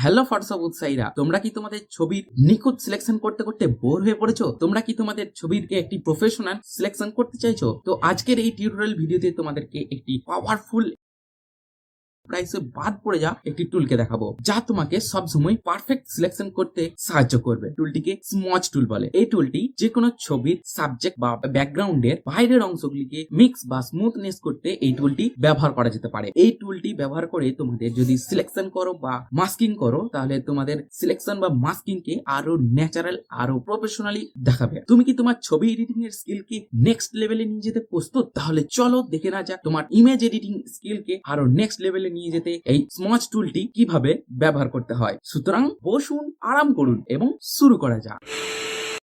Hello Photoshop উৎসাহীরা, তোমরা কি তোমাদের ছবির নিখুঁত সিলেকশন করতে করতে বোর হয়ে পড়েছো? তোমরা কি তোমাদের ছবিকে একটি প্রফেশনাল সিলেকশন করতে চাইছো? তো আজকের এই টিউটোরিয়াল ভিডিওতে তোমাদেরকে একটি পাওয়ারফুল প্রাইসে বাদ পড়ে যা একটি টুলকে দেখাবো, যা তোমাকে সবসময় পারফেক্ট সিলেকশন করতে সাহায্য করবে। টুলটিকে স্মজ টুল বলে। এই টুলটি যে কোনো ছবির সাবজেক্ট বা ব্যাকগ্রাউন্ডের বাইরের অংশগুলিকে মিক্স বা স্মুথনেস করতে এই টুলটি ব্যবহার করা যেতে পারে। এই টুলটি ব্যবহার করে তোমাদের যদি সিলেকশন করো বা মাস্কিং করো, তাহলে তোমাদের সিলেকশন বা মাস্কিং কে আরো ন্যাচারাল, আরো প্রফেশনালি দেখাবে। তুমি কি তোমার ছবি এডিটিং এর স্কিল কি নেক্সট লেভেলে নিয়ে যেতে প্রস্তুত? তাহলে চলো দেখে না যাক তোমার ইমেজ এডিটিং স্কিল কে আরো নেক্সট লেভেলে নিয়ে যেতে এই স্মজ টুলটি কিভাবে ব্যবহার করতে হয়। সুতরাং বসুন, আরাম করুন এবং শুরু করা যাক।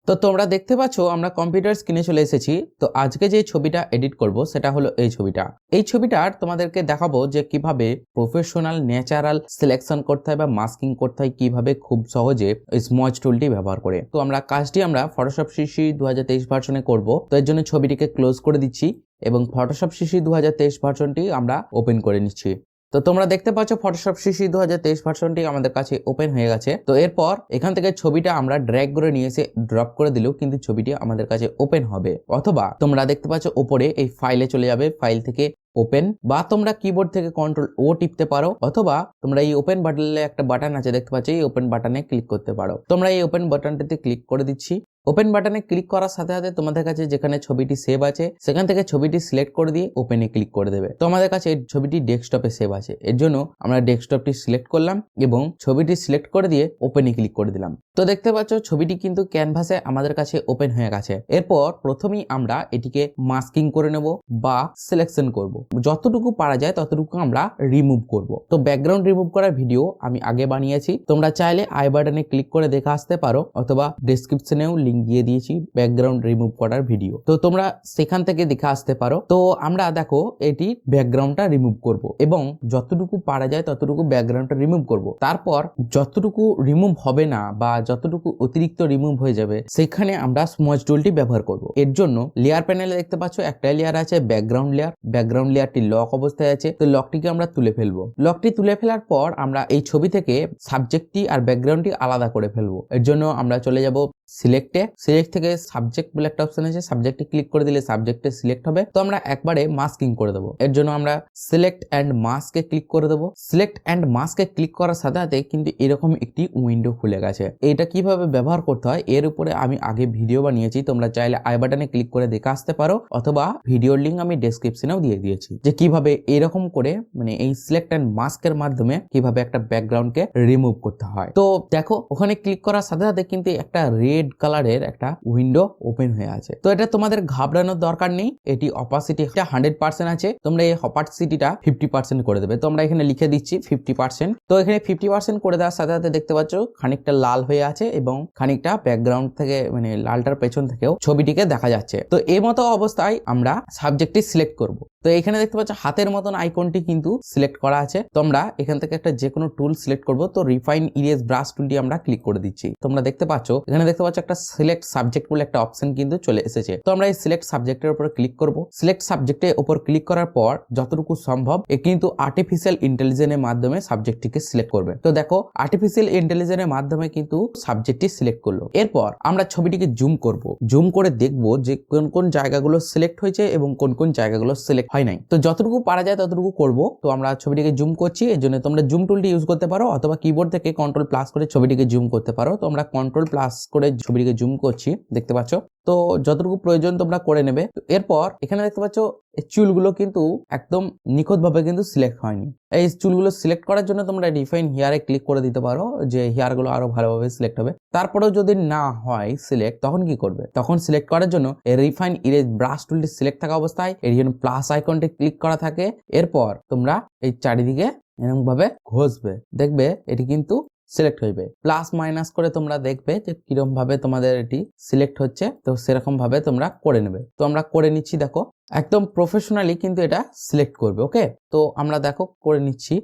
তো তোমরা দেখতে পাচ্ছ আমরা কম্পিউটার স্ক্রিনে চলে এসেছি। তো আজকে যে ছবিটা এডিট করব সেটা হলো এই ছবিটা। এই ছবিটার তোমাদেরকে দেখাবো যে কিভাবে প্রফেশনাল ন্যাচারাল সিলেকশন করতে হয় বা মাস্কিং করতে হয়, কিভাবে খুব সহজে স্মজ টুলটি ব্যবহার করে। তো আমরা কাজটি আমরা ফটোশপ সিসি 2023 ভার্সনে করব। তো এর জন্য ছবিটিকে ক্লোজ করে দিচ্ছি এবং ফটোশপ সিসি 2023 ভার্সনটি আমরা ওপেন করে নিচ্ছি। তো তোমরা দেখতে পাচ্ছ ফটোশপ সিসি 2023 ভার্সনটি আমাদের কাছে ওপেন হয়ে গেছে। তো এরপর এখান থেকে ছবিটা আমরা ড্র্যাগ করে নিয়ে এসে ড্রপ করে দিলেও কিন্তু ছবিটি আমাদের কাছে ওপেন হবে, অথবা তোমরা দেখতে পাচ্ছ উপরে এই ফাইলে চলে যাবে, ফাইল থেকে ওপেন, বা তোমরা কিবোর্ড থেকে কন্ট্রোল ও টিপতে পারো, অথবা তোমরা এই ওপেন বাটনে একটা বাটন আছে দেখতে পাচ্ছ, এই ওপেন বাটনে ক্লিক করতে পারো। তোমরা এই ওপেন বাটনটিতে ক্লিক করে দিচ্ছি। ওপেন বাটনে ক্লিক করার সাথে সাথে তোমাদের কাছে যেখানে ছবিটি সেভ আছে সেখান থেকে ছবিটি সিলেক্ট করে দিয়ে ওপেনে ক্লিক করে দেবে। তো আমাদের কাছে এই ছবিটি ডেস্কটপে সেভ আছে, এর জন্য আমরা ডেস্কটপটি সিলেক্ট করলাম এবং ছবিটি সিলেক্ট করে দিয়ে ওপেনে ক্লিক করে দিলাম। তো দেখতে পাচ্ছ ছবিটি কিন্তু ক্যানভাসে আমাদের কাছে ওপেন হয়ে গেছে। এরপর প্রথমেই আমরা এটিকে মাস্কিং করে নেব বা সিলেকশন করব। যতটুকু পারা যায় ততটুকু আমরা রিমুভ করব। তো ব্যাকগ্রাউন্ড রিমুভ করার ভিডিও আমি আগে বানিয়েছি, তোমরা চাইলে আই বাটনে ক্লিক করে দেখে আসতে পারো, অথবা ডেসক্রিপশনেও লিংক দিয়ে দিয়েছি ব্যাকগ্রাউন্ড রিমুভ করার ভিডিও, তো তোমরা সেখান থেকে দেখে আসতে পারো। তো আমরা দেখো এটি ব্যাকগ্রাউন্ডটা রিমুভ করব এবং যতটুকু পারা যায় ততটুকু ব্যাকগ্রাউন্ডটা রিমুভ করব। তারপর যতটুকু রিমুভ হবে না বা যতটুকু অতিরিক্ত রিমুভ হয়ে যাবে সেখানে আমরা স্মজ টুলটি ব্যবহার করব। এর জন্য লেয়ার প্যানেলে দেখতে পাচ্ছ একটা লেয়ার আছে ব্যাকগ্রাউন্ড লেয়ার। ব্যাকগ্রাউন্ড লেয়ারটি লক অবস্থায় আছে, তো লকটিকে আমরা তুলে ফেলবো। লকটি তুলে ফেলার পর আমরা এই ছবি থেকে সাবজেক্টটি আর ব্যাকগ্রাউন্ডটি আলাদা করে ফেলবো। এর জন্য আমরা চলে যাব সিলেক্টে। সিলেক্ট থেকে সাবজেক্ট বলে একটা অপশন আছে, সাবজেক্টে ক্লিক করে দিলে সাবজেক্টে সিলেক্ট হবে। তো আমরা একবারে মাস্কিং করে দেবো। এর জন্য আমরা সিলেক্ট অ্যান্ড মাস্কে ক্লিক করে দেবো। সিলেক্ট অ্যান্ড মাস্কে ক্লিক করার সাথে সাথে কিন্তু এরকম একটি উইন্ডো খুলে গেছে। এটা কিভাবে ব্যবহার করতে হয় এর উপরে আমি আগে ভিডিও বানিয়েছি, তোমরা চাইলে আই বাটনে ক্লিক করে দেখে আসতে পারো, অথবা ভিডিওর লিঙ্ক আমি ডেসক্রিপশনেও দিয়ে দিয়েছি যে কিভাবে এরকম করে মানে এই সিলেক্ট অ্যান্ড মাস্কের মাধ্যমে কিভাবে একটা ব্যাকগ্রাউন্ডকে রিমুভ করতে হয়। তো দেখো ওখানে ক্লিক করার সাথে সাথে কিন্তু একটা রেড কালারের একটা উইন্ডো ওপেন হয়ে আছে। তো এটা তোমাদের ঘাবড়ানোর দরকার নেই, এটি অপাসিটি 100% আছে, তোমরা এই অপাসিটিটা 50% করে দেবে। তো আমরা এখানে লিখে দিচ্ছি 50%। তো এখানে 50% করে দেওয়ার সাথে সাথে দেখতে পাচ্ছ খানিকটা লাল হয়ে আছে এবং খানিকটা ব্যাকগ্রাউন্ড থেকে মানে লালটার পেছন থেকেও ছবিটিকে দেখা যাচ্ছে। তো এই মতো অবস্থায় আমরা সাবজেক্টটি সিলেক্ট করব। তো এখানে দেখতে পাচ্ছ হাতের মতন আইকনটি কিন্তু সিলেক্ট করা আছে। তোমরা এখান থেকে একটা যে কোনো টুল সিলেক্ট করবো। তো রিফাইন ইরেজ ব্রাশ টুলটি আমরা ক্লিক করে দিচ্ছি। তোমরা দেখতে পাচ্ছ এখানে দেখতে পাচ্ছ একটা সিলেক্ট সাবজেক্ট বলে একটা অপশন কিন্তু চলে এসেছে। তো আমরা এই সিলেক্ট সাবজেক্টের উপর ক্লিক করব। সিলেক্ট সাবজেক্টের উপর ক্লিক করার পর যতটুকু সম্ভব কিন্তু আর্টিফিশিয়াল ইন্টেলিজেন্সের মাধ্যমে সাবজেক্টটিকে সিলেক্ট করবে। তো দেখো আর্টিফিশিয়াল ইন্টেলিজেন্সের মাধ্যমে কিন্তু সাবজেক্টটি সিলেক্ট করলো। এরপর আমরা ছবিটিকে জুম করব। জুম করে দেখব যে কোন কোন জায়গাগুলো সিলেক্ট হয়েছে এবং কোন কোন জায়গাগুলো সিলেক্ট হয় নাই। তো যতটুকু পারা যায় ততটুকু করব। তো আমরা ছবিটিকে জুম করছি, এর জন্য তোমরা জুম টুলটি ইউজ করতে পারো, অথবা কিবোর্ড থেকে কন্ট্রোল প্লাস করে ছবিটিকে জুম করতে পারো। তো আমরা কন্ট্রোল প্লাস করে ছবিটিকে জুম করছি, দেখতে পাচ্ছ। তো যতটুকু প্রয়োজন তোমরা করে নেবে। এরপর এখানে দেখতে পাচ্ছ এই চুলগুলো কিন্তু একদম নিখুঁত ভাবে কিন্তু সিলেক্ট হয়নি। এই চুলগুলো সিলেক্ট করার জন্য তোমরা রিফাইন হেয়ারে ক্লিক করে দিতে পারো, যে হেয়ার গুলো আরো ভালোভাবে সিলেক্ট হবে। তারপরেও যদি না হয় সিলেক্ট, তখন কি করবে? তখন সিলেক্ট করার জন্য এই রিফাইন ইরেজ ব্রাশ টুলটি সিলেক্ট থাকা অবস্থায় এর জন্য প্লাস আইকনটি ক্লিক করা থাকে। এরপর তোমরা এই চারিদিকে এরকম ভাবে ঘষবে, দেখবে এটি কিন্তু সিলেক্ট হইবে। প্লাস মাইনাস করে তোমরা দেখবে যে কিরকম ভাবে তোমাদের এটি সিলেক্ট হচ্ছে। তো সেরকম ভাবে তোমরা করে নেবে। তো আমরা করে নিচ্ছি, দেখো একদম প্রফেশনালি কিন্তু এটা সিলেক্ট করবে। ওকে, তো আমরা দেখো করে নিচ্ছি,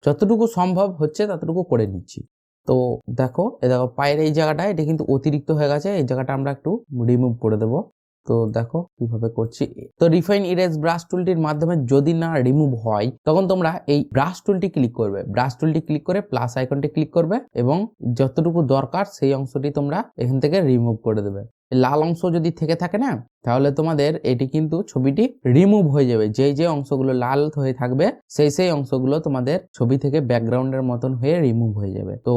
যতটুকু সম্ভব হচ্ছে ততটুকু করে নিচ্ছি। তো দেখো পায়ের এই জায়গাটা এটা কিন্তু অতিরিক্ত হয়ে গেছে, এই জায়গাটা আমরা একটু রিমুভ করে দেবো। তো দেখো কিভাবে করছি। তো রিফাইন ইরেজ ব্রাশ টুলটির মাধ্যমে যদি না রিমুভ হয় তখন তোমরা এই ব্রাশ টুলটি ক্লিক করবে, ব্রাশ টুলটি ক্লিক করে প্লাস আইকনটি ক্লিক করবে এবং যতটুকু দরকার সেই অংশটি তোমরা এখান থেকে রিমুভ করে দেবে। লাল অংশ যদি থেকে থাকে না তাহলে তোমাদের এটি কিন্তু ছবিটি রিমুভ হয়ে যাবে। যে অংশগুলো লাল হয়ে থাকবে সেই অংশগুলো তোমাদের ছবি থেকে ব্যাকগ্রাউন্ডের মতন হয়ে রিমুভ হয়ে যাবে। তো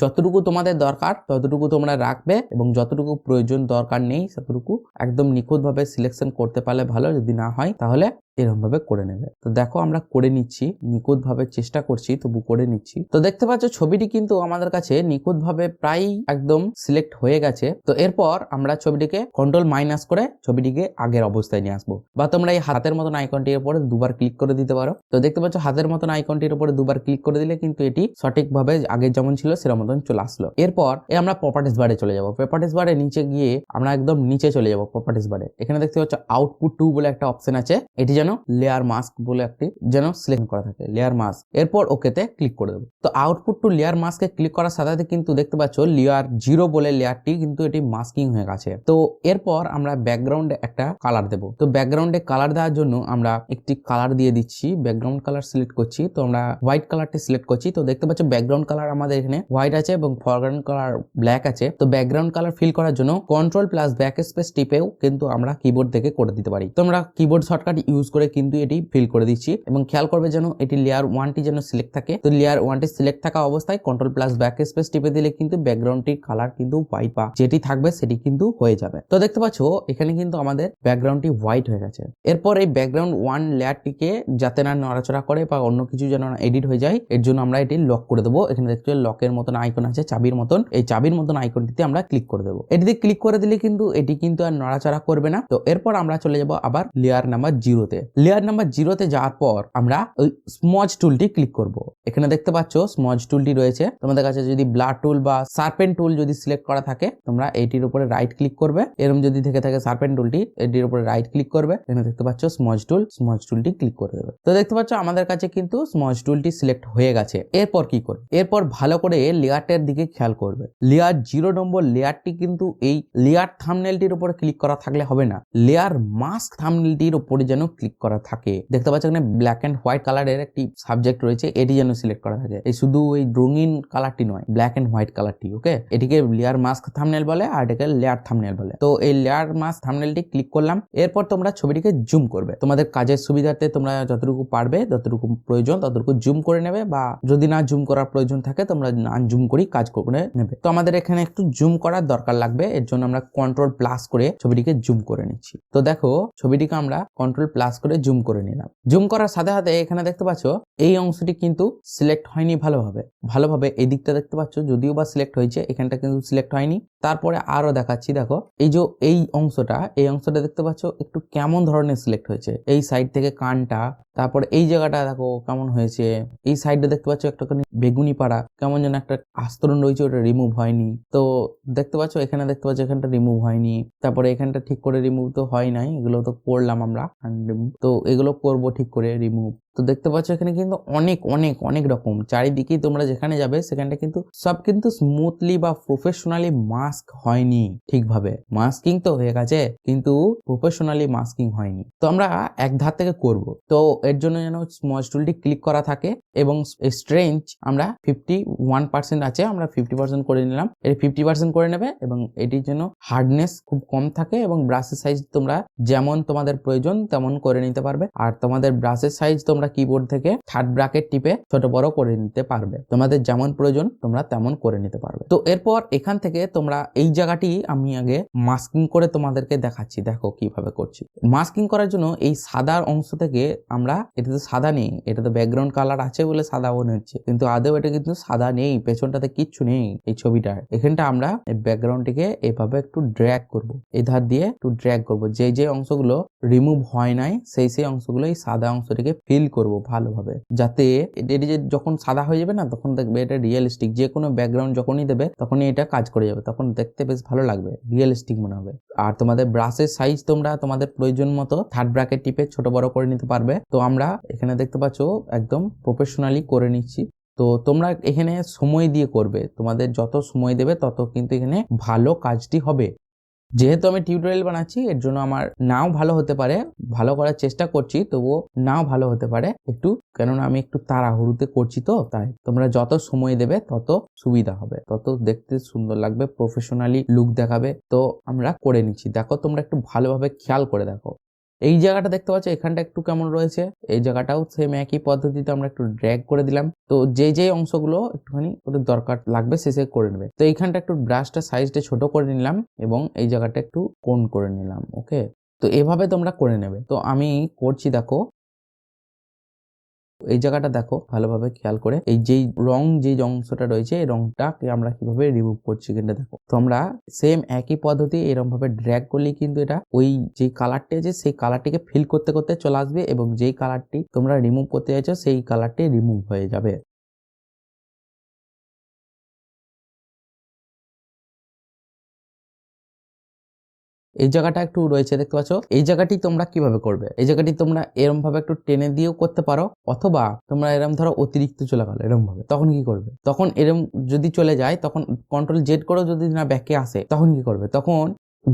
যতটুকু তোমাদের দরকার ততটুকু তোমরা রাখবে এবং যতটুকু প্রয়োজন দরকার নেই ততটুকু একদম নিখুঁতভাবে সিলেকশন করতে পারলে ভালো, যদি না হয় তাহলে এরকম ভাবে করে নেবে। তো দেখো আমরা করে নিচ্ছি, নিখুঁত ভাবে চেষ্টা করছি তবু করে নিচ্ছি। তো দেখতে পাচ্ছ ছবিটি কিন্তু আমাদের কাছে নিখুঁত ভাবে প্রায় একদম সিলেক্ট হয়ে গেছে। তো এরপর আমরা ছবিটিকে কন্ট্রোল মাইনাস করে ছবিটিকে আগের অবস্থায় নিয়ে আসবো, বা তোমরা এই হাতের মতন আইকনটির উপরে দুবার ক্লিক করে দিতে পারো। তো দেখতে পাচ্ছ হাতের মতন আইকনটির উপরে দুবার ক্লিক করে দিলে কিন্তু এটি সঠিকভাবে আগে যেমন ছিল সেরকম মতন চলে আসলো। এরপর আমরা প্রপার্টিজ বারে চলে যাবো। প্রপার্টিজ বারে নিচে গিয়ে আমরা একদম নিচে চলে যাবো প্রপার্টিজ বারে। এখানে দেখতে পাচ্ছ আউটপুট 2 বলে একটা অপশন আছে, এটি যেন লেয়ার মাস্ক বলে একটি যেন সিলেক্ট করা থাকে, লেয়ার মাস্ক। এরপর ওকেতে ক্লিক করে দেবো। তো আউটপুট টু লেয়ার মাস্কে ক্লিক করার সাথে সাথে কিন্তু দেখতে পাচ্ছ লেয়ার 0 বলে লেয়ারটি কিন্তু এটি মাস্কিং হয়ে গেছে। তো এরপর আমরা ব্যাকগ্রাউন্ডে একটা কালার দেবো। তো ব্যাকগ্রাউন্ডে কালার দেওয়ার জন্য আমরা একটি কালার দিয়ে দিচ্ছি, ব্যাকগ্রাউন্ড কালার সিলেক্ট করছি। তো আমরা হোয়াইট কালারটি সিলেক্ট করছি। তো দেখতে পাচ্ছ ব্যাকগ্রাউন্ড কালার আমাদের এখানে হোয়াইট আছে এবং ফরগ্রাউন্ড কালার ব্ল্যাক আছে। তো ব্যাকগ্রাউন্ড কালার ফিল করার জন্য কন্ট্রোল প্লাস ব্যাক স্পেস টিপেও কিন্তু আমরা কিবোর্ড থেকে করে দিতে পারি। তো আমরা কিবোর্ড শর্টকাট ইউজ করে কিন্তু এটি ফিল করে দিচ্ছি এবং খেয়াল করবে যেন এটি লেয়ার 1টি যেন সিলেক্ট থাকে। তো লেয়ার 1টি সিলেক্ট থাকা অবস্থায় কন্ট্রোল প্লাস ব্যাক স্পেস টিপে দিলে কিন্তু ব্যাকগ্রাউন্ডটির কালার কিন্তু হোয়াইট বা যেটি থাকবে সেটি কিন্তু হয়ে যাবে। তো দেখতে পাচ্ছ এখানে কিন্তু আমাদের ব্যাকগ্রাউন্ডটি হোয়াইট হয়ে গেছে। এরপর এই ব্যাকগ্রাউন্ড 1 লেয়ারটিকে যাতে না নড়াচড়া করে বা অন্য কিছু যেন এডিট হয়ে যায় এর জন্য আমরা এটি লক করে দেবো। এখানে দেখতে লকের মতন আইকন আছে, চাবির মতন, এই চাবির মতন আইকনটিতে আমরা ক্লিক করে দেবো। এটিতে ক্লিক করে দিলে কিন্তু এটি কিন্তু আর নড়াচড়া করবে না। তো এরপর আমরা চলে যাব আবার লেয়ার নাম্বার 0-তে। লেয়ার নাম্বার 0-তে যাওয়ার পর আমরা ওই স্মজ টুলটি ক্লিক করব। এখানে দেখতে পাচ্ছ স্মজ টুলটি রয়েছে। তোমাদের কাছে যদি ব্লাড টুল বা শার্পেন টুল যদি সিলেক্ট করা থাকে তোমরা এইটির উপরে রাইট ক্লিক করবে। এরকম যদি থেকে থাকে শার্পেন টুলটি, এটির উপরে রাইট ক্লিক করবে। এখানে দেখতে পাচ্ছ স্মজ টুল, স্মজ টুলটি ক্লিক করে দেবে। তো দেখতে পাচ্ছ আমাদের কাছে কিন্তু স্মজ টুলটি সিলেক্ট হয়ে গেছে। এরপর কি করবে? এরপর ভালো করে লেয়ারটার দিকে খেয়াল করবে। লেয়ার 0 নম্বর লেয়ারটি কিন্তু এই লেয়ার থাম্বনেলটির উপরে ক্লিক করা থাকলে হবে না, লেয়ার মাস্ক থাম্বনেলটির উপরে যেন ক্লিক করা থাকে। দেখতে পাচ্ছ এখানে ব্ল্যাক এন্ড হোয়াইট কালারের একটি সাবজেক্ট রয়েছে, এটি যেন সিলেক্ট করা থাকে। এই শুধু ওই রঙিন কালারটি নয়, ব্ল্যাক এন্ড হোয়াইট কালারটি। ওকে, এটিকে লেয়ার মাস্ক থাম্বনেল বলে আর এটাকে লেয়ার থাম্বনেল বলে। তো এই লেয়ার মাস্ক থাম্বনেলটি ক্লিক করলাম। এরপর তোমরা ছবিটিকে জুম করবে। তোমাদের কাজের সুবিধার্থে তোমরা যতটুকু পারবে, যতটুকু প্রয়োজন ততটুকু জুম করে নেবে, বা যদি না জুম করার প্রয়োজন থাকে তোমরা না জুম করেই কাজ করে নেবে। তো আমাদের এখানে একটু জুম করার দরকার লাগবে, এর জন্য আমরা কন্ট্রোল প্লাস করে ছবিটিকে জুম করে নিচ্ছি। তো দেখো ছবিটিকে আমরা কন্ট্রোল প্লাস করে জুম করে নিলাম। জুম করার সাথে সাথে এখানে দেখতে পাচ্ছ এই অংশটি কিন্তু সিলেক্ট হয়নি ভালোভাবে এই দিকটা দেখতে পাচ্ছ, যদিও বা সিলেক্ট হয়েছে, এখানটা কিন্তু সিলেক্ট হয়নি। তারপরে আরো দেখাচ্ছি, দেখো এই যে এই অংশটা দেখতে পাচ্ছ একটু কেমন ধরনের সিলেক্ট হয়েছে। এই সাইড থেকে কানটা, তারপরে এই জায়গাটা দেখো কেমন হয়েছে। এই সাইডে দেখতে পাচ্ছ একটুখানি বেগুনি পাড়া, কেমন যেন একটা আস্তরণ রয়েছে, ওটা রিমুভ হয়নি। তো দেখতে পাচ্ছ এখানে দেখতে পাচ্ছ এখানটা রিমুভ হয়নি। তারপরে এখানটা ঠিক করে রিমুভ তো হয় নাই, এগুলো তো করলাম আমরা, তো এগুলো করবো ঠিক করে রিমুভ। তো দেখতে পাচ্ছ এখানে কিন্তু অনেক অনেক অনেক রকম চারিদিকে তোমরা যেখানে যাবে সেখানটা কিন্তু সব কিন্তু স্মুথলি বা প্রফেশনালি মাস্ক হয়নি ঠিকভাবে। মাস্কিং তো হয়ে গেছে কিন্তু প্রফেশনালি মাস্কিং হয়নি। তো আমরা এক ধার থেকে করব। তো এর জন্য যেন স্মজ টুলটি ক্লিক করা থাকে এবং স্ট্রেঞ্জ আমরা 51% আছে, আমরা 50% করে নিলাম। এর 50% করে নেবে এবং এটির জন্য হার্ডনেস খুব কম থাকে এবং ব্রাশের সাইজ তোমরা যেমন তোমাদের প্রয়োজন তেমন করে নিতে পারবে। আর তোমাদের ব্রাশের সাইজ তোমরা কিবোর্ড থেকে থার্ড ব্র্যাকেট টিপে ছোট বড় করে নিতে পারবে, তোমাদের যেমন প্রয়োজন তোমরা তেমন করে নিতে পারবে। তো এরপর এখান থেকে তোমরা এই জায়গাটি আমি আগে মাস্কিং করে তোমাদেরকে দেখাচ্ছি, দেখো কিভাবে করছি। মাস্কিং করার জন্য এই সাদা অংশ থেকে আমরা, এটা তো সাদা নেই, এটা তো ব্যাকগ্রাউন্ড কালার আছে বলে সাদা মনে হচ্ছে, কিন্তু আদৌ এটা কিন্তু সাদা নেই, পেছনটাতে কিচ্ছু নেই এই ছবিটার। এখানটা আমরা এই ব্যাকগ্রাউন্ডটিকে এভাবে একটু ড্র্যাগ করব, এই ধার দিয়ে একটু ড্র্যাগ করব। যে অংশগুলো রিমুভ হয় নাই সেই অংশগুলো এই সাদা অংশটিকে ফিল করব ভালোভাবে, যাতে এটি যে যখন সাদা হয়ে যাবে না তখন দেখবে এটা রিয়েলিস্টিক। যে কোনো ব্যাকগ্রাউন্ড যখনই দেবে তখনই এটা কাজ করে যাবে, তখন দেখতে বেশ ভালো লাগবে, রিয়েলিস্টিক মনে হবে। আর তোমাদের ব্রাশের সাইজ তোমরা তোমাদের প্রয়োজন মতো থার্ড ব্র্যাকেট টিপে ছোট বড় করে নিতে পারবে। তো আমরা এখানে দেখতে পাচ্ছ একদম প্রফেশনালি করে নিচ্ছি। তো তোমরা এখানে সময় দিয়ে করবে, তোমাদের যত সময় দেবে তত কিন্তু এখানে ভালো কাজটি হবে। যেহেতু আমি টিউটোরিয়াল বানাচ্ছি এর জন্য আমার নাও ভালো হতে পারে, ভালো করার চেষ্টা করছি তবুও নাও ভালো হতে পারে একটু, কেননা আমি একটু তাড়াহুড়োতে করছি, তো তাই তোমরা যত সময় দেবে তত সুবিধা হবে, তত দেখতে সুন্দর লাগবে, প্রফেশনালি লুক দেখাবে। তো আমরা করে নিচ্ছি, দেখো তোমরা একটু ভালোভাবে খেয়াল করে দেখো। এই জায়গাটা দেখতে পাচ্ছ, এখানটা একটু কেমন রয়েছে, এই জায়গাটাও সেম একই পদ্ধতিতে আমরা একটু ড্র্যাগ করে দিলাম। তো যে অংশগুলো একটুখানি ওদের দরকার লাগবে শেষে করে নেবে। তো এইখানটা একটু ব্রাশটা সাইজটা ছোট করে নিলাম এবং এই জায়গাটা একটু কোণ করে নিলাম। ওকে, তো এভাবে তোমরা করে নেবে। তো আমি করছি, দেখো এই জায়গাটা দেখো ভালোভাবে খেয়াল করে, এই যে অংশটা রয়েছে এই রংটাকে আমরা কিভাবে রিমুভ করছি কিন্তু দেখো। তো আমরা সেম একই পদ্ধতি এরকম ভাবে ড্র্যাগ করলেই কিন্তু এটা ওই যে কালারটি আছে সেই কালারটিকে ফিল করতে করতে চলে আসবে এবং যেই কালারটি তোমরা রিমুভ করতে চাইছো সেই কালারটি রিমুভ হয়ে যাবে। এই জায়গাটা একটু রয়েছে দেখতে পাচ্ছ, এই জায়গাটি তোমরা কিভাবে করবে, এই জায়গাটি তোমরা এরম ভাবে একটু টেনে দিয়েও করতে পারো, অথবা তোমরা এরম ধরো অতিরিক্ত চলে গেল এরম ভাবে, তখন কি করবে, তখন এরম যদি চলে যায় তখন কন্ট্রোল জেড করেও যদি না ব্যাকে আসে তখন কি করবে, তখন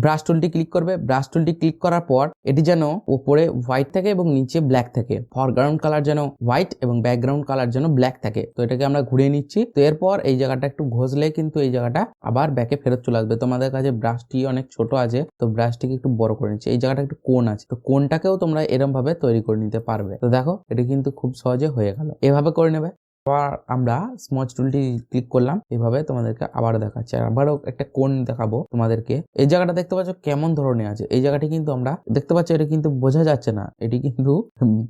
ব্রাশ টুলটি ক্লিক করবে। ব্রাশ টুলটি ক্লিক করার পর এটি যেন উপরে হোয়াইট থাকে এবং নিচে ব্ল্যাক থাকে, ফরগ্রাউন্ড কালার যেন হোয়াইট এবং ব্যাকগ্রাউন্ড কালার যেন ব্ল্যাক থাকে। তো এটাকে আমরা ঘুরিয়ে নিচ্ছি। তো এরপর এই জায়গাটা একটু ঘষলে কিন্তু এই জায়গাটা আবার ব্যাকে ফেরত চলে আসবে। তোমাদের কাছে ব্রাশটি অনেক ছোট আছে, তো ব্রাশটিকে একটু বড় করে নিচ্ছি। এই জায়গাটা একটু কোণ আছে, তো কোণটাকেও তোমরা এরম ভাবে তৈরি করে নিতে পারবে। তো দেখো এটা কিন্তু খুব সহজে হয়ে গেল, এভাবে করে নেবে। আবার আমরা স্মচ টুলটি ক্লিক করলাম, এভাবে তোমাদেরকে আবার দেখাচ্ছি, আবারও একটা কোণ দেখাবো তোমাদেরকে। এই জায়গাটা দেখতে পাচ্ছ কেমন ধরনের আছে, এই জায়গাটি কিন্তু আমরা দেখতে পাচ্ছি এটা কিন্তু বোঝা যাচ্ছে না, এটি কিন্তু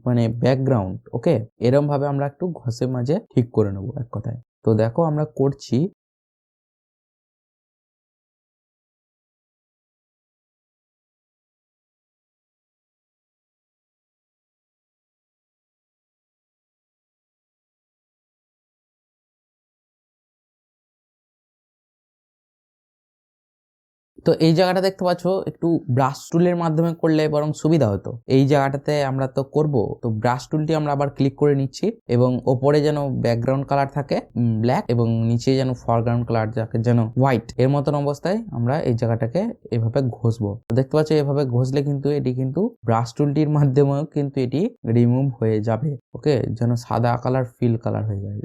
মানে ব্যাকগ্রাউন্ড। ওকে, এরম ভাবে আমরা একটু ঘষে মাঝে ঠিক করে নেবো এক কথায়। তো দেখো আমরা করছি। তো এই জায়গাটা দেখতে পাচ্ছ একটু ব্রাশ টুলের মাধ্যমে করলে বরং সুবিধা হতো। এই জায়গাটাতে আমরা তো করব, তো ব্রাশ টুলটি আমরা আবার ক্লিক করে নিচ্ছি এবং ওপরে যেন ব্যাকগ্রাউন্ড কালার থাকে ব্ল্যাক এবং নিচে যেন ফরগ্রাউন্ড কালার থাকে যেন হোয়াইট, এর মতন অবস্থায় আমরা এই জায়গাটাকে এভাবে ঘষবো। দেখতে পাচ্ছ এভাবে ঘষলে কিন্তু এটি কিন্তু ব্রাশ টুলটির মাধ্যমেও কিন্তু এটি রিমুভ হয়ে যাবে। ওকে, যেন সাদা কালার ফিল কালার হয়ে যায়।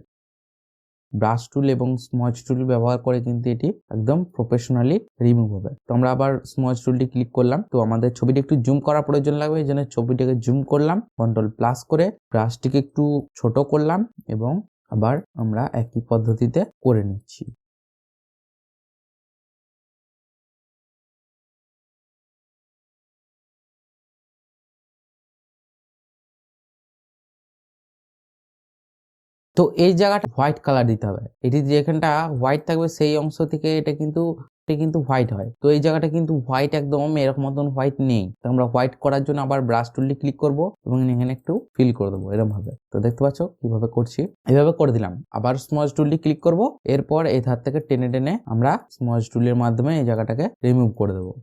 ব্রাশ টুল এবং স্মচ টুল ব্যবহার করে কিন্তু এটি একদম প্রফেশনালি রিমুভ হবে। তো আমরা আবার স্মচ টুলটি ক্লিক করলাম। তো আমাদের ছবিটি একটু জুম করার প্রয়োজন লাগবে, এই জন্য ছবিটাকে জুম করলাম, কন্ট্রোল প্লাস করে ব্রাশটিকে একটু ছোট করলাম এবং আবার আমরা একই পদ্ধতিতে করে নিচ্ছি। তো এই জায়গাটা হোয়াইট কালার দিতে হবে, এটি যেখানটা হোয়াইট থাকবে সেই অংশ থেকে এটা কিন্তু হোয়াইট হয়। তো এই জায়গাটা কিন্তু হোয়াইট একদম এরকম মতন হোয়াইট নেই। তো আমরা হোয়াইট করার জন্য আবার ব্রাশ টুলটি ক্লিক করব এবং এখানে একটু ফিল করে দেবো এরকম ভাবে। তো দেখতে পাচ্ছ কিভাবে করছি, এইভাবে করে দিলাম। আবার স্মচ টুলটি ক্লিক করব, এরপর এই ধার থেকে টেনে টেনে আমরা স্মচ টুলের মাধ্যমে এই জায়গাটাকে রিমুভ করে দেবো।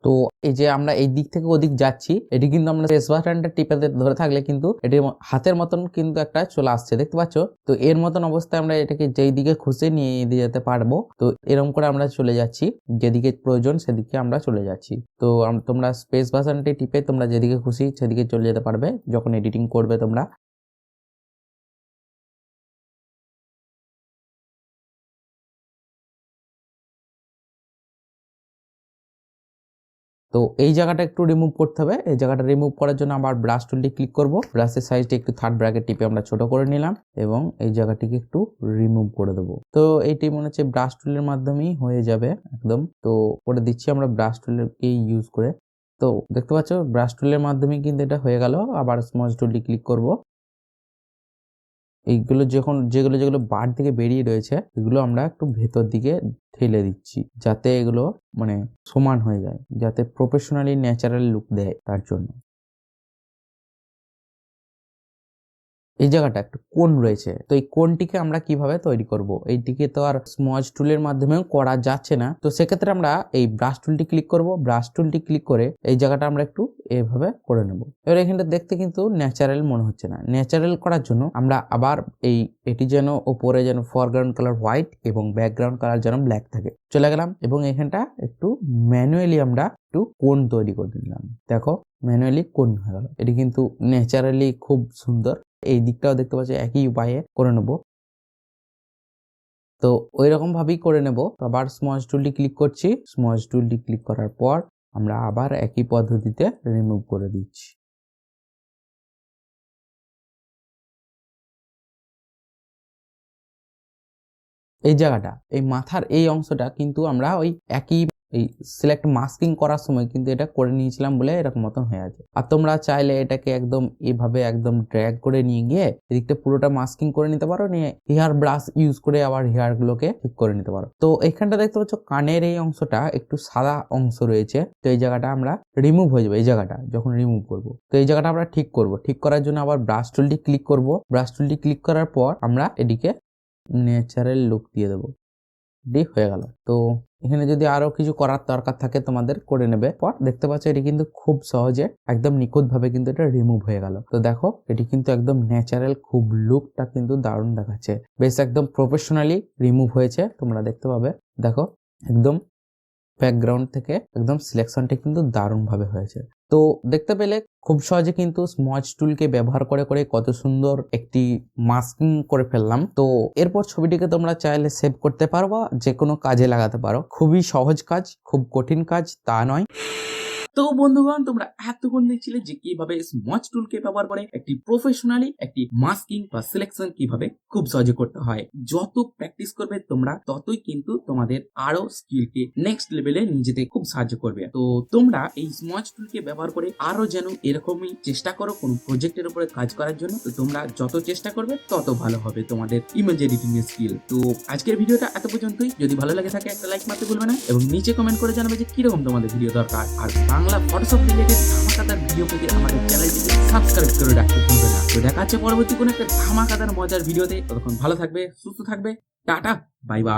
তো এই যে আমরা এই দিক থেকে ওদিক যাচ্ছি, এটি কিন্তু আমরা স্পেস বাটনটা টিপে ধরে থাকলে কিন্তু এটি হাতের মতন কিন্তু একটা চলে আসছে, দেখতে পাচ্ছ। তো এর মতন অবস্থায় আমরা এটাকে যেই দিকে খুশি নিয়ে দিয়ে যেতে পারবো। তো এরকম করে আমরা চলে যাচ্ছি, যেদিকে প্রয়োজন সেদিকে আমরা চলে যাচ্ছি। তো তোমরা স্পেস বাটনটি টিপে তোমরা যেদিকে খুশি সেদিকে চলে যেতে পারবে যখন এডিটিং করবে তোমরা। তো এই জায়গাটা একটু রিমুভ করতে হবে। এই জায়গাটা রিমুভ করার জন্য আবার ব্রাশ টুলটি ক্লিক করব, ব্রাশের সাইজটা একটু থার্ড ব্র্যাকেট টিপে আমরা ছোট করে নিলাম এবং এই জায়গাটিকে একটু রিমুভ করে দেবো। তো এইটি মনে হচ্ছে ব্রাশ টুলের মাধ্যমেই হয়ে যাবে একদম। তো করে দিচ্ছি আমরা ব্রাশ টুলকে ইউজ করে। তো দেখতে পাচ্ছ ব্রাশ টুলের মাধ্যমে কিন্তু এটা হয়ে গেল। আবার স্মচ টুলটি ক্লিক করব, এইগুলো যেগুলো যেগুলো বার থেকে বেরিয়ে রয়েছে এগুলো আমরা একটু ভেতর দিকে ঠেলে দিচ্ছি, যাতে এগুলো মানে সমান হয়ে যায়, যাতে প্রফেশনালি ন্যাচারাল লুক দেয় তার জন্য। এই জায়গাটা একটা কোণ রয়েছে, তো এই কোণটিকে আমরা কিভাবে তৈরি করব? এইটিকে তো আর স্মজ টুলের মাধ্যমেও করা যাচ্ছে না, তো সেক্ষেত্রে আমরা এই ব্রাশ টুলটি ক্লিক করব। ব্রাশ টুলটি ক্লিক করে এই জায়গাটা আমরা একটু এভাবে করে নেব। এবার এখানটা দেখতে কিন্তু ন্যাচারাল মনে হচ্ছে না। ন্যাচারাল করার জন্য আমরা আবার এটি যেন উপরে যেন ফরগ্রাউন্ড কালার হোয়াইট এবং ব্যাকগ্রাউন্ড কালার যেন ব্ল্যাক থাকে, চলে গেলাম এবং এখানটা একটু ম্যানুয়ালি আমরা একটু কোণ তৈরি করে দিলাম। দেখো ম্যানুয়ালি কোণ হয়ে গেল। এটি কিন্তু ন্যাচারালি খুব সুন্দর। এই দিকটাও দেখতে পাচ্ছি একই উপায়ে করে নেব। তো ওই রকম ভাবেই করে নেব। আবার স্মজ টুলটি ক্লিক করছি। স্মজ টুলটি ক্লিক করার পর আমরা আবার একই পদ্ধতিতে রিমুভ করে দিচ্ছি। এই জায়গাটা, এই মাথার এই অংশটা কিন্তু আমরা ওই একই এই সিলেক্ট মাস্কিং করার সময় কিন্তু এটা করে নিয়েছিলাম বলে এরকম মতন হয়ে আছে। আর তোমরা চাইলে এটাকে একদম এভাবে একদম ড্র্যাগ করে নিয়ে গিয়ে এদিকটা পুরোটা মাস্কিং করে নিতে পারো, নিয়ে হেয়ার ব্রাশ ইউজ করে আবার হেয়ার গুলোকে ঠিক করে নিতে পারো। তো এখানটা দেখতে পাচ্ছ কানের এই অংশটা একটু সাদা অংশ রয়েছে, তো এই জায়গাটা আমরা রিমুভ হয়ে যাবে। এই জায়গাটা যখন রিমুভ করব, তো এই জায়গাটা আমরা ঠিক করব। ঠিক করার জন্য আবার ব্রাশ টুলটি ক্লিক করব। ব্রাশ টুলটি ক্লিক করার পর আমরা এদিকে ন্যাচারাল লুক দিয়ে দেবো। হয়ে গেল। তো এখানে যদি আরো কিছু করার দরকার থাকে তোমাদের করে নেবে। পর দেখতে পাচ্ছ এটি কিন্তু খুব সহজে একদম নিখুঁত ভাবে কিন্তু এটা রিমুভ হয়ে গেল। তো দেখো এটি কিন্তু একদম ন্যাচারাল, খুব লুকটা কিন্তু দারুণ দেখাচ্ছে। বেশ একদম প্রফেশনালি রিমুভ হয়েছে, তোমরা দেখতে পাবে। দেখো একদম ব্যাকগ্রাউন্ড থেকে একদম সিলেকশনটা কিন্তু দারুণ ভাবে হয়েছে। তো দেখতে পেলে খুব সহজে কিন্তু স্মজ টুলকে ব্যবহার করে করে কত সুন্দর একটি মাস্কিং করে ফেললাম। তো এরপর ছবিটিকে তোমরা চাইলে সেভ করতে পারো বা যে কোনো কাজে লাগাতে পারো। খুবই সহজ কাজ, খুব কঠিন কাজ তা নয়। তো বন্ধুগণ, তোমরা এতক্ষণ দেখছিলে যে কিভাবে স্মজ টুলকে ব্যবহার করে একটি প্রফেশনালি একটি মাস্কিং বা সিলেকশন কিভাবে খুব সহজে করতে হয়। যত প্র্যাকটিস করবে তোমরা ততই কিন্তু তোমাদের আরো স্কিলকে নেক্সট লেভেলে নিয়ে যেতে খুব সাহায্য করবে। তো তোমরা এই স্মজ টুলকে ব্যবহার করে আরো যেন এরকমই চেষ্টা করো কোনো প্রজেক্টের উপরে কাজ করার জন্য। তো তোমরা যত চেষ্টা করবে তত ভালো হবে তোমাদের ইমেজ এডিটিং এর স্কিল। তো আজকের ভিডিওটা এত পর্যন্তই। যদি ভালো লাগে থাকে একটা লাইক মারতে ভুলবে না এবং নিচে কমেন্ট করে জানাবে যে কিরকম তোমাদের ভিডিও দরকার। আর বাংলা ফটোশপ রিলেটেড ধামাকাদার ভিডিও পেতে আমাদের চ্যানেলটিকে সাবস্ক্রাইব করে রাখতে ভুলবে না। তো দেখা হচ্ছে পরবর্তী কোনো একটা ধামাকাদার মজার ভিডিওতে। ততক্ষণ ভালো থাকবে, সুস্থ থাকবে। Tata, bye bye.